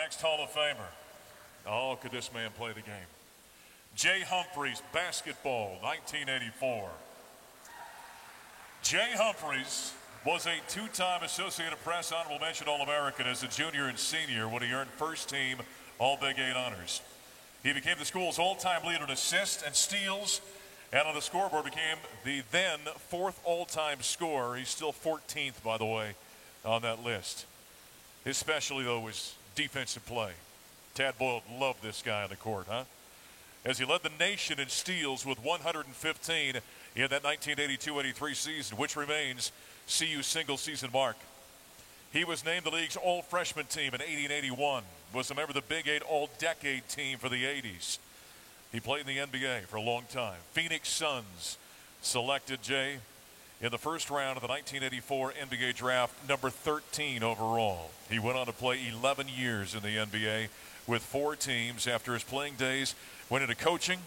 next Hall of Famer. Oh, could this man play the game? Jay Humphries, basketball, 1984. Jay Humphries was a two-time Associated Press Honorable Mention All-American as a junior and senior when he earned first-team All-Big 8 honors. He became the school's all-time leader in assists and steals, and on the scoreboard became the then fourth all-time scorer. He's still 14th, by the way, on that list. His specialty, though, was defensive play. Tad Boyle loved this guy on the court, huh? As he led the nation in steals with 115 in that 1982-83 season, which remains CU's single-season mark. He was named the league's all-freshman team in 80 and 81, was a member of the Big 8 all-decade team for the 80s. He played in the NBA for a long time. Phoenix Suns selected Jay in the first round of the 1984 NBA draft, number 13 overall. He went on to play 11 years in the NBA with 4 teams. After his playing days, went into coaching.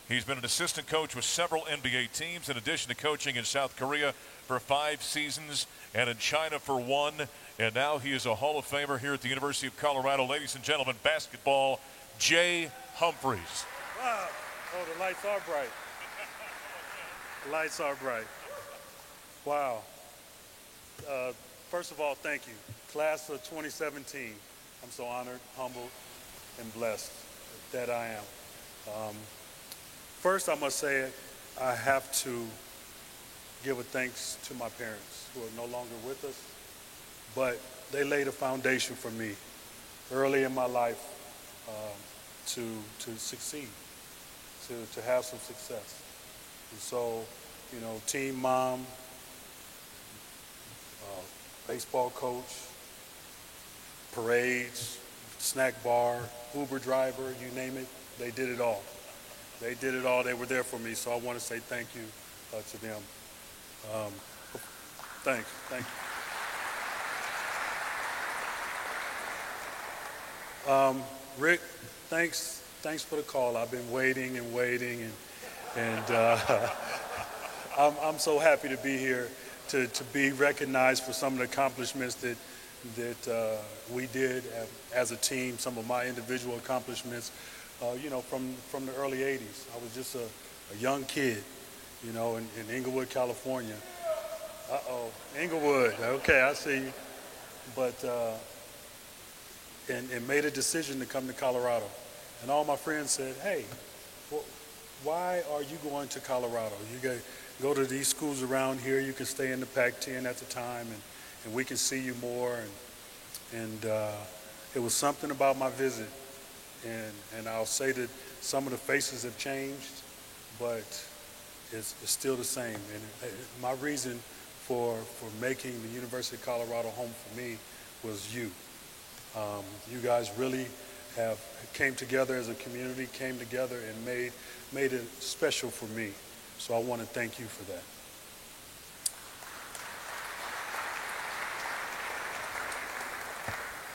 He's been an assistant coach with several NBA teams, in addition to coaching in South Korea for 5 seasons and in China for 1. And now he is a Hall of Famer here at the University of Colorado. Ladies and gentlemen, basketball, Jay Humphries. Wow. Oh, the lights are bright. The lights are bright. Wow. First of all, thank you. Class of 2017. I'm so honored, humbled, and blessed that I am. First, I must say I have to give a thanks to my parents who are no longer with us, but they laid a foundation for me early in my life to succeed, to have some success. And so, you know, team mom, baseball coach, parades, snack bar, Uber driver, you name it, they did it all. They did it all. They were there for me, so I want to say thank you to them. Thank you. Rick, thanks for the call. I've been waiting and waiting, and I'm so happy to be here to be recognized for some of the accomplishments that we did as a team, some of my individual accomplishments, you know, from the early 80s. I was just a young kid, you know, in Inglewood, California. Uh-oh, Inglewood, okay, I see you. But, and made a decision to come to Colorado. And all my friends said, hey, why are you going to Colorado? You go to these schools around here, you can stay in the Pac-10 at the time, and we can see you more. And it was something about my visit. And I'll say that some of the faces have changed, but it's still the same. And my reason for making the University of Colorado home for me was you. You guys really came together as a community, came together and made it special for me. So I want to thank you for that.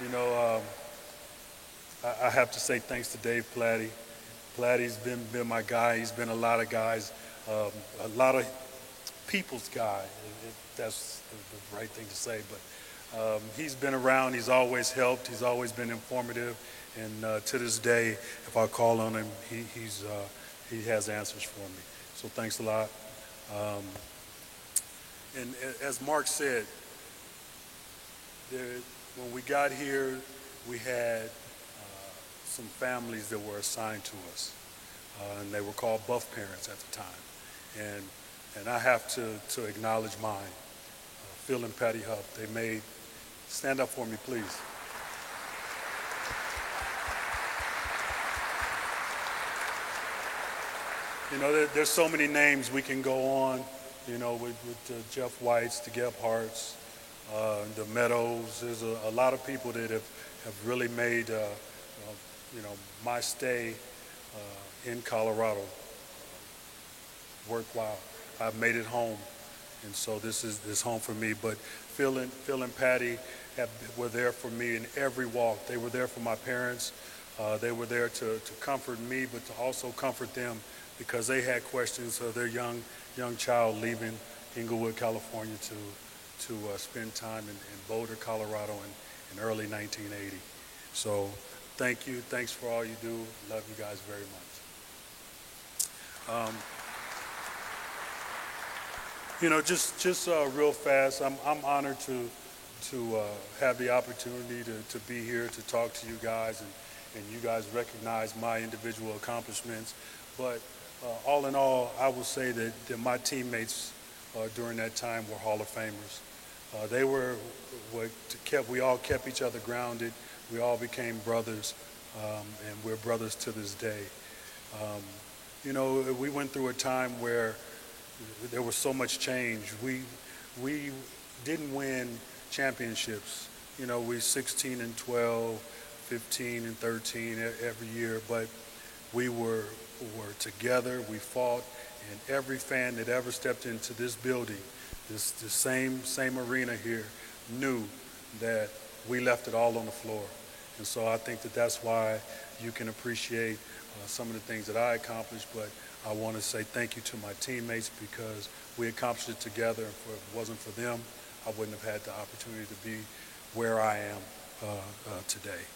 You know, I have to say thanks to Dave Platty. Platty's been my guy. He's been a lot of guys, a lot of people's guy. That's the right thing to say. But he's been around. He's always helped. He's always been informative. And to this day, if I call on him, he has answers for me. So thanks a lot. And as Mark said, when we got here, we had some families that were assigned to us, and they were called Buff parents at the time. And I have to acknowledge mine, Phil and Patty Huff. Stand up for me, please. You know, there's so many names we can go on, you know, with Jeff Whites, the Gebhardts, the Meadows. There's a lot of people that have really made, you know, my stay in Colorado worthwhile. I've made it home, and so this is home for me. But Phil and Patty were there for me in every walk. They were there for my parents. They were there to comfort me, but to also comfort them, because they had questions of their young child leaving Inglewood, California to spend time in Boulder, Colorado in early 1980. So thank you. Thanks for all you do. Love you guys very much. Just real fast, I'm honored to have the opportunity to be here to talk to you guys, and you guys recognize my individual accomplishments. But all in all, I will say that my teammates during that time were Hall of Famers. They were we all kept each other grounded. We all became brothers, and we're brothers to this day. We went through a time where there was so much change. We didn't win championships. We 16 and 12, 15 and 13 every year, but we were together. We fought, and every fan that ever stepped into this building, this same arena here, knew that we left it all on the floor. And so I think that's why you can appreciate some of the things that I accomplished, but I want to say thank you to my teammates because we accomplished it together, and if it wasn't for them, I wouldn't have had the opportunity to be where I am today.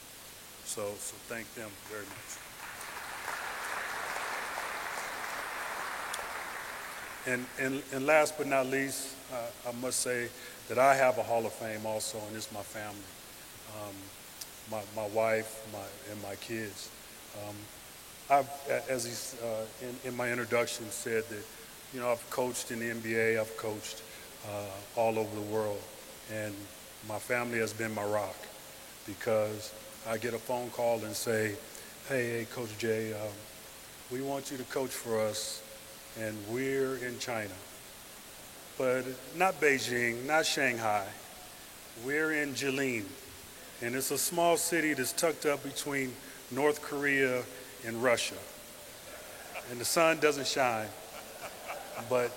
So thank them very much. And last but not least, I must say that I have a Hall of Fame also, and it's my family, my wife, and my kids. I've, as he's in my introduction said that, I've coached in the NBA, I've coached all over the world, and my family has been my rock because I get a phone call and say, hey, Coach Jay, we want you to coach for us, and we're in China, but not Beijing, not Shanghai. We're in Jilin, and it's a small city that's tucked up between North Korea and Russia, and the sun doesn't shine. But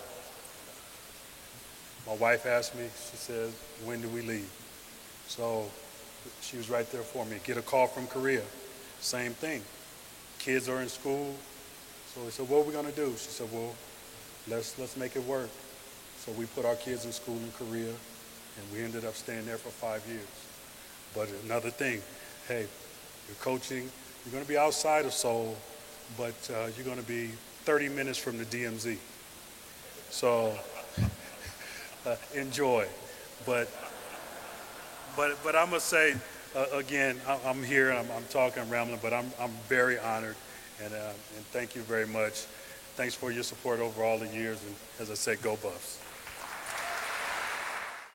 my wife asked me, she says, when do we leave? So she was right there for me. Get a call from Korea, same thing. Kids are in school. So we said, what are we gonna do? She said, well, let's make it work. So we put our kids in school in Korea, and we ended up staying there for 5 years. But another thing, hey, you're coaching, you're gonna be outside of Seoul, but you're gonna be 30 minutes from the DMZ. So enjoy. But I must say, again, I'm here and I'm talking, I'm rambling, but I'm very honored, and thank you very much. Thanks for your support over all the years, and as I said, go Buffs.